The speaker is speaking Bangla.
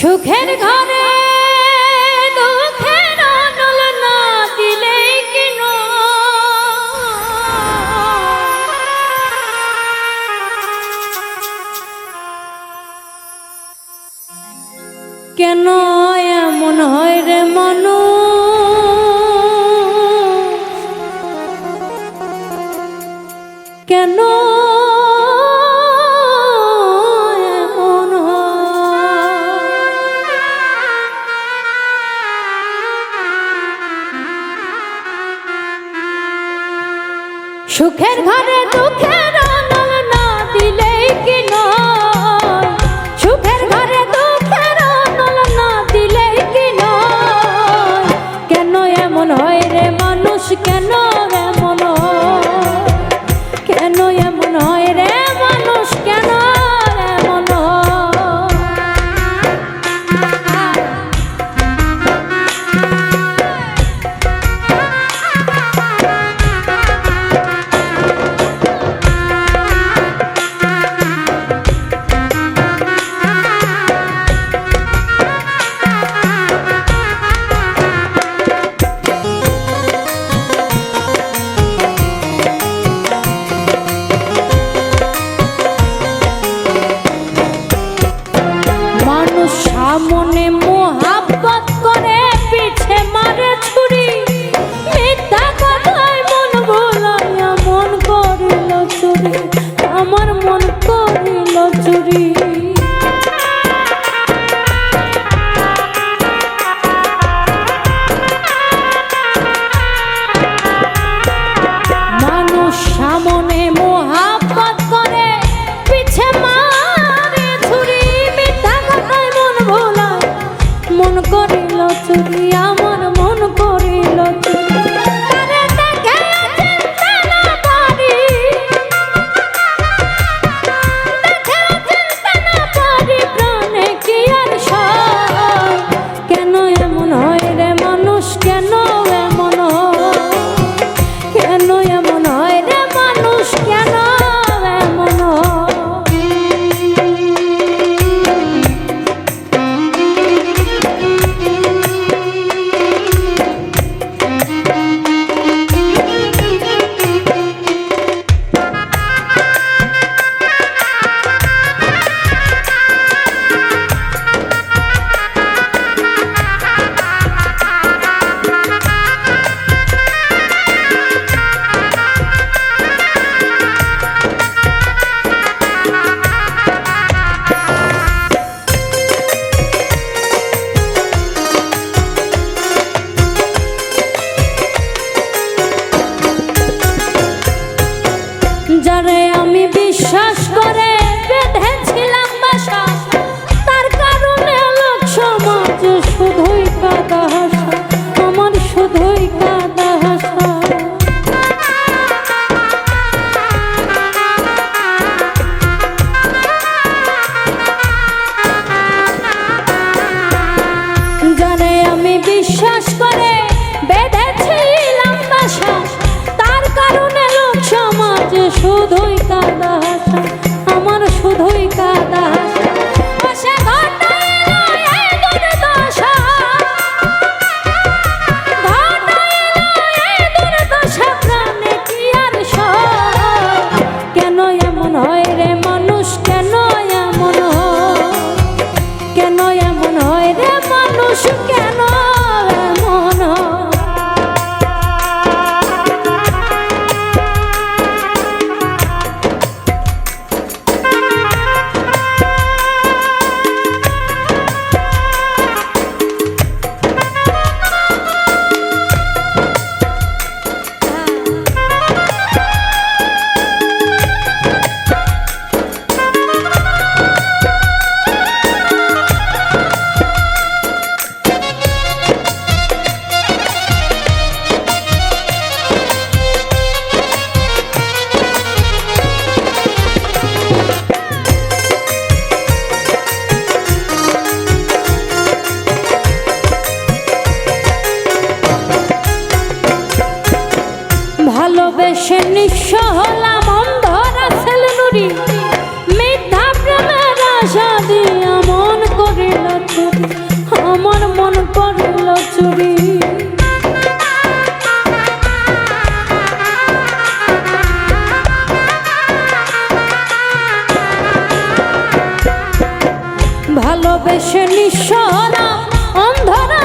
সুখের ঘরে দুঃখের অনল না দিলে কেন এমন হয় রে মানুষ কেন সুখের ঘরে দুঃখের অনল না দিলে কি নয় সুখের ঘরে দুঃখের অনল না দিলে কি নয় কেন এমন হয় রে মানুষ কেন এমন হয় কেন এমন হয় রে মানুষ কেন এমন সামনে মোহাব্বত করে পিছে মারে ছুরি মিথ্যা কথায় মন ভোলাইয়া মন করিল চুরি আমার মন করিল চুরি মানুষ সামনে মোহাব্বত করে পিছে মারে ছুরি মন করিল চুরি আমার মন করিল চুরি তারে দেখে চিনতে না পারি দেখে চিনতে না পারি প্রাণে কি আর সয় কেন এমন হয় রে মানুষ কেন এমন হয় কেন এমন হয় রে মানুষ কেন এমন যারে আমি বিশ্বাস করে বেঁধেছিলাম বাসা তার কারণে লোক সমাজ শুধুই কাদা হাসা আমার শুধুই কাদা হাসা যারে আমি বিশ্বাস করে বেঁধেছিলাম বাসা তার কারণে লোক সমাজ শুধুই কাদা হাসা আমার শুধুই কাদা হাসা কেন এমন হয় রে মানুষ কেন এমন হয় কেন এমন হয় রে মানুষ কেন এমন হয় ভালোবেসে নিঃস্ব হলাম অন্ধর আছেল নুরি মিথ্যা প্রেমের আশা দিয়া মন করিল চুরি করল চুরি। ভালোবেসে নিঃস্বরা অন্ধরা